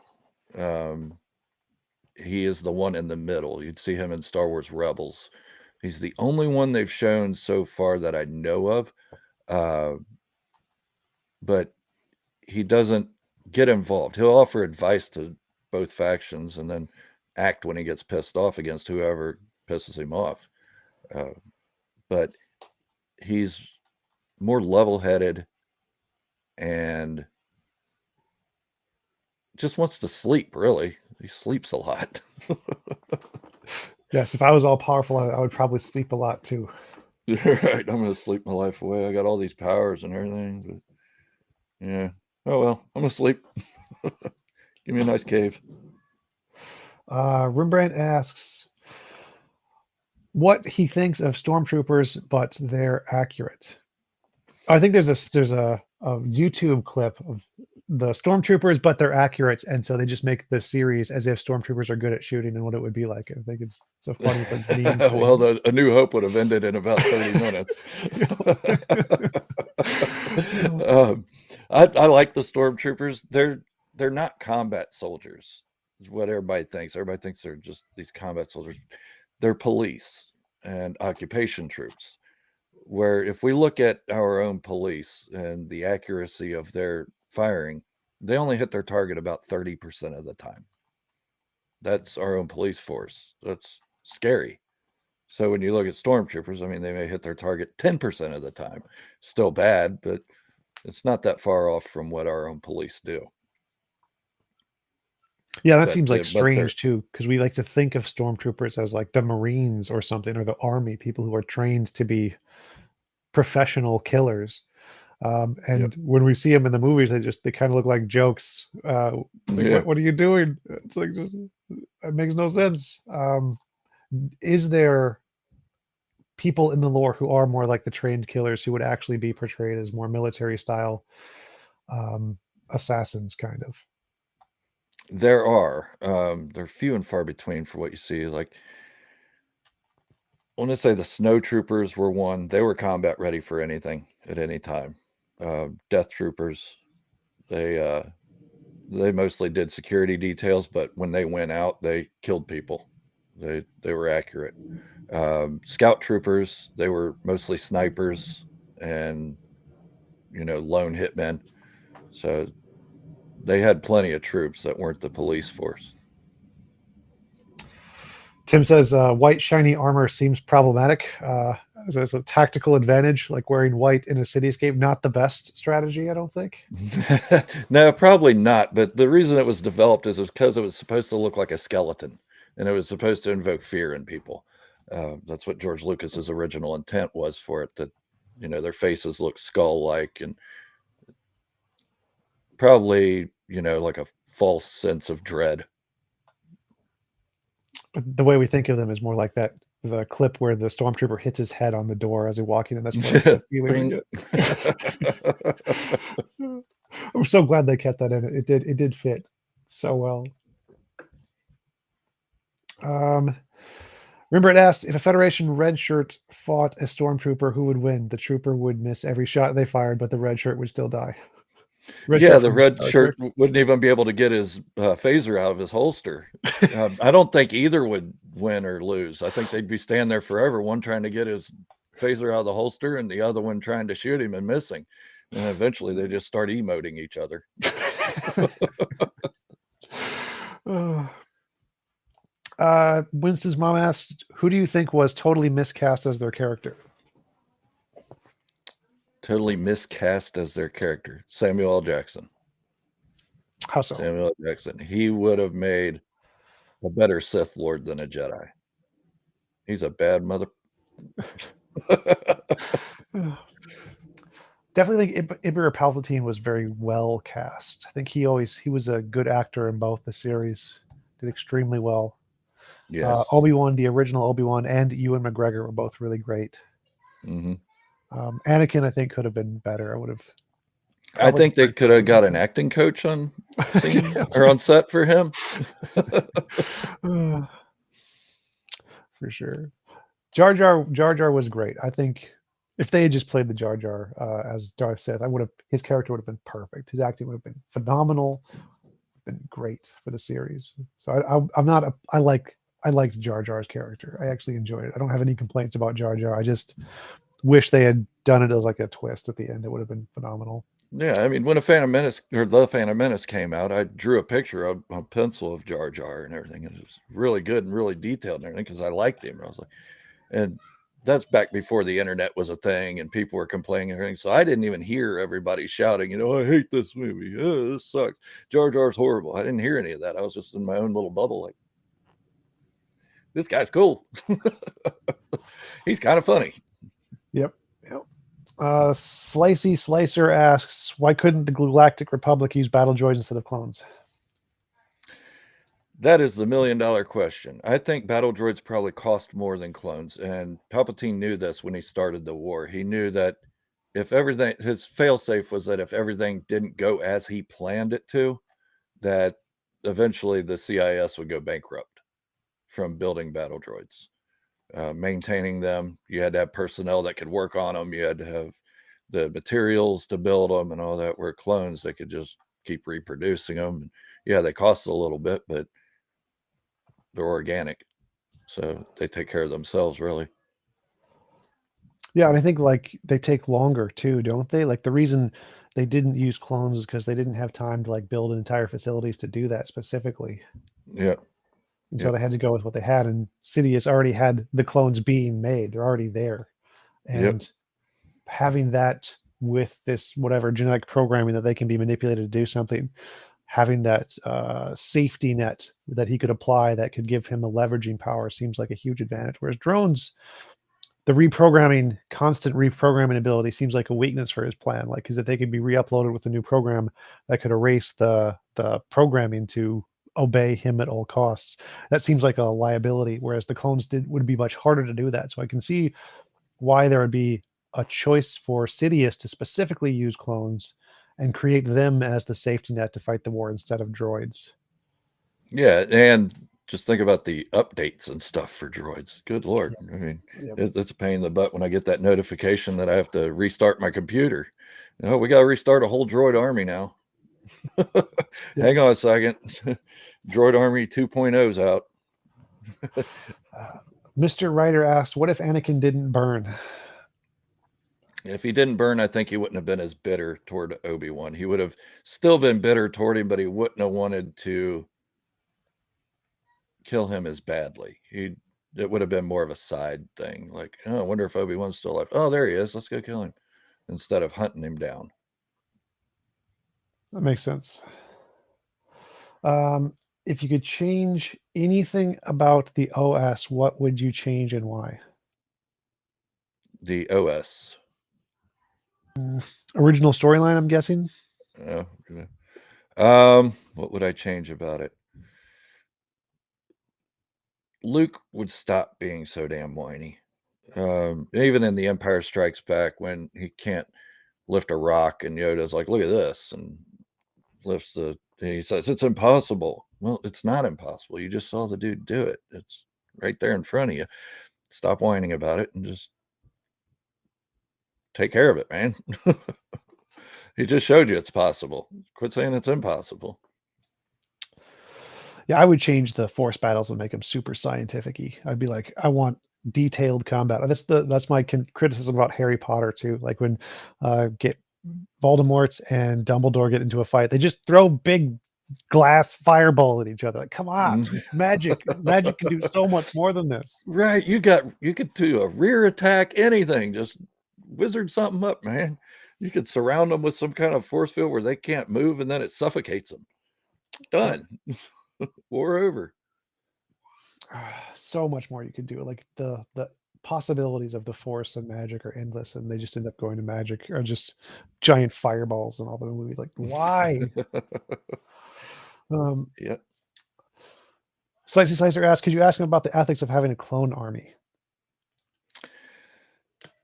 He is the one in the middle. You'd see him in Star Wars Rebels. He's the only one they've shown so far that I know of. But he doesn't get involved. He'll offer advice to both factions and then act when he gets pissed off against whoever pisses him off. But he's more level-headed and just wants to sleep, really. He sleeps a lot. Yes, if I was all powerful, I would probably sleep a lot too. Right, I'm going to sleep my life away. I got all these powers and everything, but yeah. Oh, well, I'm going to sleep. Give me a nice cave. Rembrandt asks what he thinks of stormtroopers, but they're accurate. I think there's a YouTube clip of the stormtroopers, but they're accurate, and so they just make the series as if stormtroopers are good at shooting and what it would be like. I think it's a funny like meme thing. Well, A New Hope would have ended in about 30 minutes. I like the stormtroopers. They're not combat soldiers, is what everybody thinks. Everybody thinks they're just these combat soldiers. They're police and occupation troops. Where if we look at our own police and the accuracy of their firing, they only hit their target about 30% of the time. That's our own police force. That's scary. So when you look at stormtroopers, I mean, they may hit their target 10% of the time. Still bad, but it's not that far off from what our own police do. Yeah, that seems like strange too, because we like to think of stormtroopers as like the Marines or something, or the Army, people who are trained to be professional killers. And when we see them in the movies, they kind of look like jokes. What are you doing? It's like just it makes no sense. Is there people in the lore who are more like the trained killers who would actually be portrayed as more military style assassins, kind of? There are. They're few and far between for what you see. Like, I want to say the Snow Troopers were one. They were combat ready for anything at any time. Death Troopers, they mostly did security details, but when they went out, they killed people. They were accurate. Scout Troopers, they were mostly snipers and lone hitmen. So they had plenty of troops that weren't the police force. Tim says white shiny armor seems problematic as a tactical advantage, like wearing white in a cityscape. Not the best strategy, I don't think. No, probably not. But the reason it was developed is because it was supposed to look like a skeleton, and it was supposed to invoke fear in people. That's what George Lucas's original intent was for it, that their faces look skull-like, and probably like a false sense of dread. But the way we think of them is more like the clip where the stormtrooper hits his head on the door as he's walking, and that's what the feeling we get. I'm so glad they kept that in. It did fit so well. Remember, it asked if a Federation red shirt fought a stormtrooper, who would win? The trooper would miss every shot they fired, but the red shirt would still die. The red shirt wouldn't even be able to get his phaser out of his holster. I don't think either would win or lose. I think they'd be standing there forever, one trying to get his phaser out of the holster and the other one trying to shoot him and missing. And eventually they just start emoting each other. Winston's mom asked, who do you think was totally miscast as their character? Totally miscast as their character? Samuel L. Jackson. How so? Samuel L. Jackson. He would have made a better Sith Lord than a Jedi. He's a bad mother. Definitely think Emperor Palpatine was very well cast. I think he was a good actor in both the series. Did extremely well. Yes. Obi-Wan, the original Obi-Wan, and Ewan McGregor were both really great. Mm-hmm. Anakin, I think, could have been better. I think they could have got an acting coach on scene or on set for him. For sure. Jar Jar was great. I think if they had just played the Jar Jar as Darth Sith, his character would have been perfect. His acting would have been phenomenal. been great for the series. So I'm not a, I liked Jar Jar's character. I actually enjoyed it. I don't have any complaints about Jar Jar. I just wish they had done it as like a twist at the end. It would have been phenomenal. Yeah, I mean, when a Phantom Menace or the Phantom Menace came out, I drew a picture of a pencil of Jar Jar and everything. It was really good and really detailed and everything because I liked him. I was like, and that's back before the internet was a thing and people were complaining and everything. So I didn't even hear everybody shouting, you know, I hate this movie. Oh, this sucks. Jar Jar's horrible. I didn't hear any of that. I was just in my own little bubble, like, this guy's cool. He's kind of funny. Yep. Slicey Slicer asks, why couldn't the Galactic Republic use battle droids instead of clones? That is the $1 million question. I think battle droids probably cost more than clones, and Palpatine knew this when he started the war. He knew that if everything, his failsafe was that if everything didn't go as he planned it to, that eventually the CIS would go bankrupt from building battle droids. Maintaining them, you had to have personnel that could work on them. You had to have the materials to build them and all that. Where clones, they could just keep reproducing them. Yeah, they cost a little bit, but they're organic, so they take care of themselves, really. Yeah, and I think like they take longer too, don't they? Like the reason they didn't use clones is because they didn't have time to like build entire facilities to do that specifically. Yeah. And so they had to go with what they had, and Sidious already had the clones being made. They're already there. And having that with this whatever genetic programming that they can be manipulated to do something, having that safety net that he could apply that could give him a leveraging power seems like a huge advantage. Whereas drones, the constant reprogramming ability seems like a weakness for his plan. Like, because if they could be re-uploaded with a new program that could erase the programming to obey him at all costs, that seems like a liability. Whereas the clones would be much harder to do that. So I can see why there would be a choice for Sidious to specifically use clones and create them as the safety net to fight the war instead of droids. Yeah, and just think about the updates and stuff for droids. Good Lord. I mean, it's a pain in the butt when I get that notification that I have to restart my computer. We got to restart a whole droid army now. Hang on a second. Droid Army 2.0's out. Mr. Ryder asks, what if Anakin didn't burn? If he didn't burn, I think he wouldn't have been as bitter toward Obi-Wan. He would have still been bitter toward him, but he wouldn't have wanted to kill him as badly. It would have been more of a side thing. Like, oh, I wonder if Obi-Wan's still alive. Oh, there he is. Let's go kill him. Instead of hunting him down. That makes sense. If you could change anything about the OS, what would you change and why? The OS. Original storyline, I'm guessing. What would I change about it? Luke would stop being so damn whiny. Even in The Empire Strikes Back, when he can't lift a rock and Yoda's like, look at this, and lifts he says, it's impossible. Well, it's not impossible. You just saw the dude do it. It's right there in front of you. Stop whining about it and just take care of it, man. He just showed you it's possible. Quit saying it's impossible. Yeah, I would change the Force battles and make them super scientific-y. I'd be like, I want detailed combat. That's my criticism about Harry Potter too. Like when get Voldemort and Dumbledore get into a fight, they just throw big glass fireball at each other. Like, come on, magic can do so much more than this. Right, you could do a rear attack, anything. Just wizard something up, man. You could surround them with some kind of force field where they can't move, and then it suffocates them. Done. War over. So much more you could do. Like the possibilities of the Force and magic are endless, and they just end up going to magic or just giant fireballs and all the movie. Like, why? Yeah. Slicey Slicer asks, could you ask him about the ethics of having a clone army?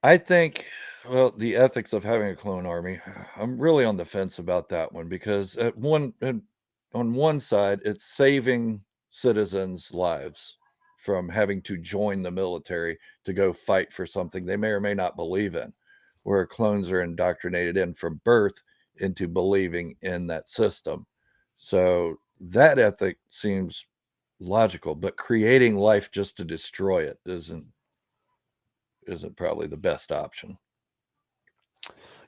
I think, well, the ethics of having a clone army, I'm really on the fence about that one because on one side, it's saving citizens' lives from having to join the military to go fight for something they may or may not believe in, where clones are indoctrinated in from birth into believing in that system. So that ethic seems logical, but creating life just to destroy it isn't probably the best option.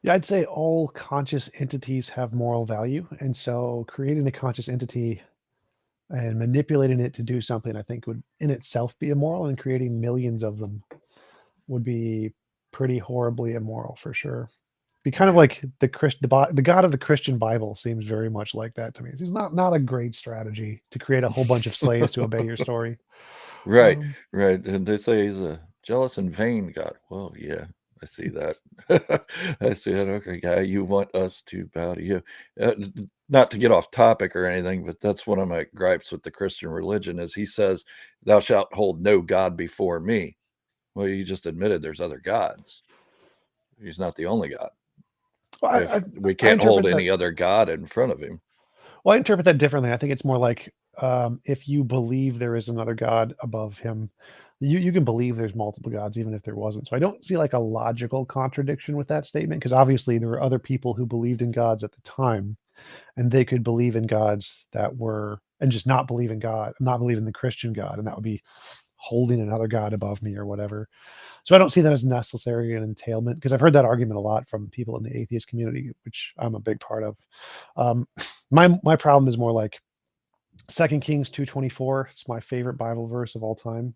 Yeah, I'd say all conscious entities have moral value, and so creating a conscious entity and manipulating it to do something, I think, would in itself be immoral, and creating millions of them would be pretty horribly immoral for sure. Be kind of like the God of the Christian Bible seems very much like that to me. It's not a great strategy to create a whole bunch of slaves to obey your story. Right, Um, right. And they say he's a jealous and vain God. Well, yeah, I see that. I see that. Okay, guy, you want us to bow to you. Not to get off topic or anything, but that's one of my gripes with the Christian religion is he says, "Thou shalt hold no God before me." Well, you just admitted there's other gods. He's not the only God. well, If we I can't hold interpret that. any other God in front of him. Well, I interpret that differently. I think it's more like if you believe there is another God above him, you can believe there's multiple gods even if there wasn't. So I don't see like a logical contradiction with that statement because obviously there were other people who believed in gods at the time, and they could believe in gods that were and just not believe in God, not believe in the Christian God, and that would be holding another God above me or whatever. So I don't see that as necessary an entailment because I've heard that argument a lot from people in the atheist community, which I'm a big part of. Um, my problem is more like Second Kings 2:24. It's my favorite Bible verse of all time.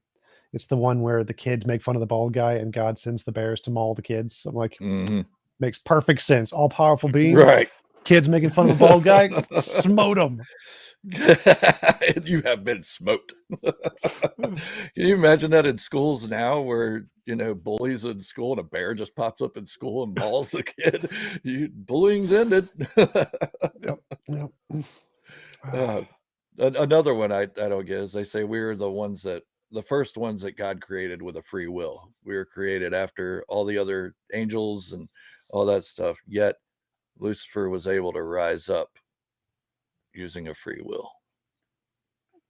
It's the one where the kids make fun of the bald guy and God sends the bears to maul the kids. I'm like, Mhm. makes perfect sense. All powerful being, Right. kids making fun of a bald guy, smote them. You have been smoked. Can you imagine that in schools now where, bullies in school and a bear just pops up in school and mauls a kid? Bullying's ended. Yep. Yep. Uh, Another one I don't get is they say we are the first ones that God created with a free will. We were created after all the other angels and all that stuff. Yet Lucifer was able to rise up using a free will.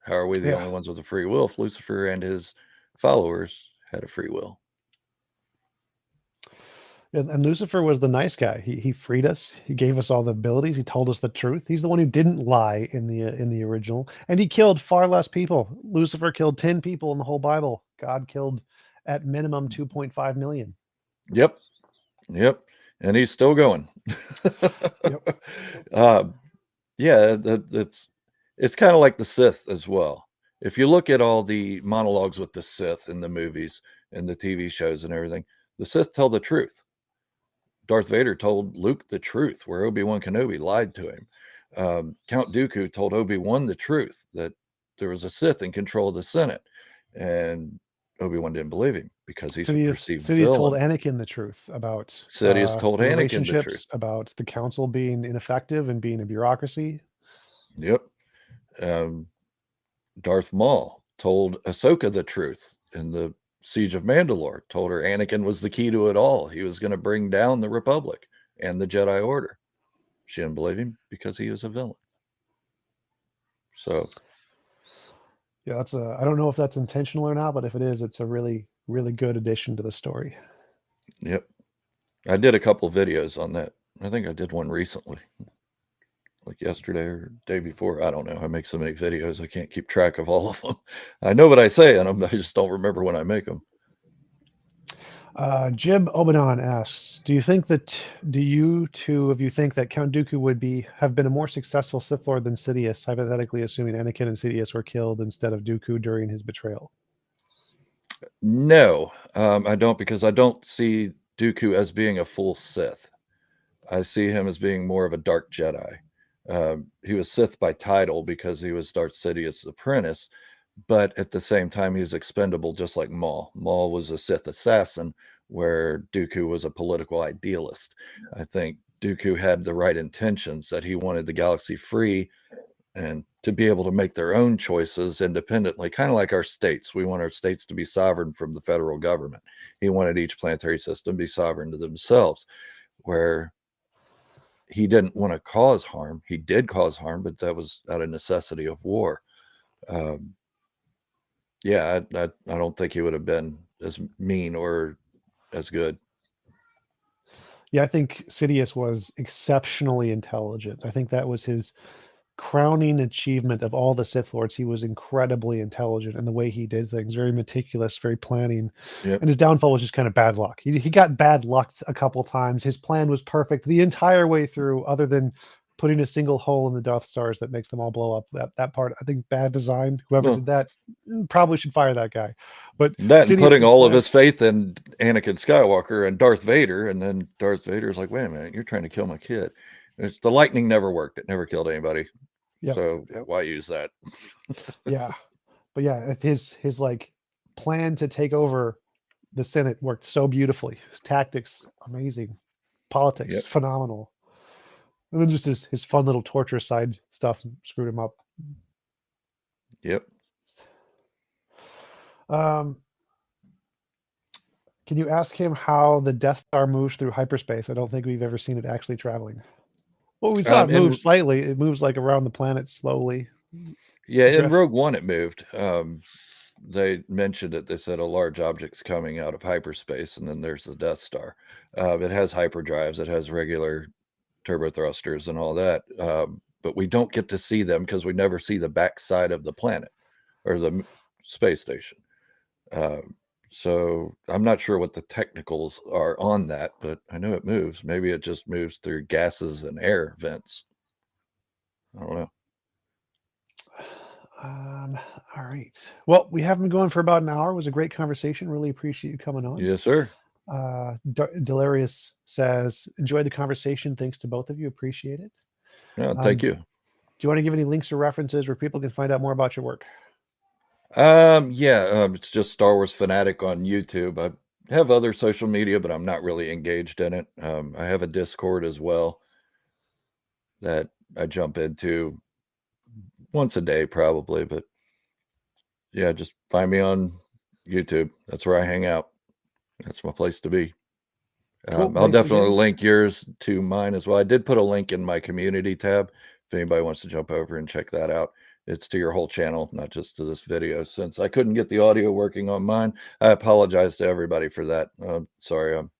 How are we the Yeah. only ones with a free will if Lucifer and his followers had a free will? And Lucifer was the nice guy. He freed us. He gave us all the abilities. He told us the truth. He's the one who didn't lie in the original, and he killed far less people. Lucifer killed 10 people in the whole Bible. God killed at minimum 2.5 million. Yep. Yep. And he's still going. Yep. uh, yeah, it's kind of like the Sith as well. If you look at all the monologues with the Sith in the movies and the TV shows and everything, the Sith tell the truth. Darth Vader told Luke the truth, where Obi-Wan Kenobi lied to him. Count Dooku told Obi-Wan the truth, that there was a Sith in control of the Senate. And Obi-Wan didn't believe him because he's a perceived Sidious told villain. Anakin the truth about Sidious told Anakin the truth. relationships, about the council being ineffective and being a bureaucracy. Yep. Um, Darth Maul told Ahsoka the truth in the Siege of Mandalore, told her Anakin was the key to it all. He was going to bring down the Republic and the Jedi Order. She didn't believe him because he was a villain. So, Yeah, that's I don't know if that's intentional or not, but if it is, it's a really, really good addition to the story. yep. I did a couple videos on that. I think I did one recently, like yesterday or day before. I don't know. I make so many videos, I can't keep track of all of them. I know what I say in them, I just don't remember when I make them. Jib Obanon asks, do you two of you think that Count Dooku would have been a more successful Sith Lord than Sidious, hypothetically assuming Anakin and Sidious were killed instead of Dooku during his betrayal? No, I don't, because I don't see Dooku as being a full Sith. I see him as being more of a dark Jedi. He was Sith by title because he was Darth Sidious's apprentice, but at the same time, he's expendable just like Maul. Maul was a Sith assassin, where Dooku was a political idealist. I think Dooku had the right intentions, that he wanted the galaxy free and to be able to make their own choices independently, kind of like our states. We want our states to be sovereign from the federal government. He wanted each planetary system to be sovereign to themselves, where he didn't want to cause harm. He did cause harm, but that was out of necessity of war. Um, yeah, I don't think he would have been as mean or as good. Yeah, I think Sidious was exceptionally intelligent. I think that was his crowning achievement of all the Sith Lords. He was incredibly intelligent in the way he did things, very meticulous, very planning. Yep. And his downfall was just kind of bad luck. He got bad lucked a couple times. His plan was perfect the entire way through, other than putting a single hole in the Death Stars that makes them all blow up. That part, I think, bad design. Whoever Well, did that probably should fire that guy. But that and putting Sidious's all of plan, his faith in Anakin Skywalker and Darth Vader, and then Darth Vader's like, "Wait a minute, you're trying to kill my kid." The lightning never worked; it never killed anybody. Yep, So yep. why use that? Yeah, but yeah, his like plan to take over the Senate worked so beautifully. His tactics, amazing. Politics, Yep. phenomenal. And then just his fun little torturous side stuff screwed him up. Yep. Can you ask him how the Death Star moves through hyperspace? I don't think we've ever seen it actually traveling. Well, we saw it move slightly. It moves like around the planet slowly. Yeah, in Rogue One it moved. They mentioned it. They said a large object's coming out of hyperspace, and then there's the Death Star. It has hyperdrives. It has regular turbo thrusters and all that. But we don't get to see them because we never see the backside of the planet or the space station. So I'm not sure what the technicals are on that, but I know it moves. Maybe it just moves through gases and air vents. I don't know. All right. Well, we have been going for about an hour. It was a great conversation. Really appreciate you coming on. Yes, sir. Delirious says, enjoyed the conversation. Thanks to both of you. Appreciate it. Thank you. Do you want to give any links or references where people can find out more about your work? It's just Star Wars Fanatic on YouTube. I have other social media, but I'm not really engaged in it. I have a Discord as well that I jump into once a day probably, but yeah, just find me on YouTube. That's where I hang out. That's my place to be. Cool. I'll definitely link yours to mine as well. I did put a link in my community tab if anybody wants to jump over and check that out. It's to your whole channel, not just to this video. Since I couldn't get the audio working on mine, I apologize to everybody for that. Sorry, I'm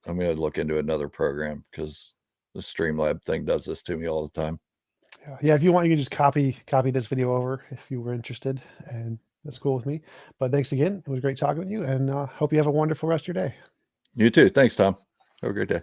going to look into another program because the Streamlab thing does this to me all the time. Yeah, if you want, you can just copy this video over if you were interested, and that's cool with me. But thanks again. It was great talking with you, and hope you have a wonderful rest of your day. You too. Thanks, Tom. Have a great day.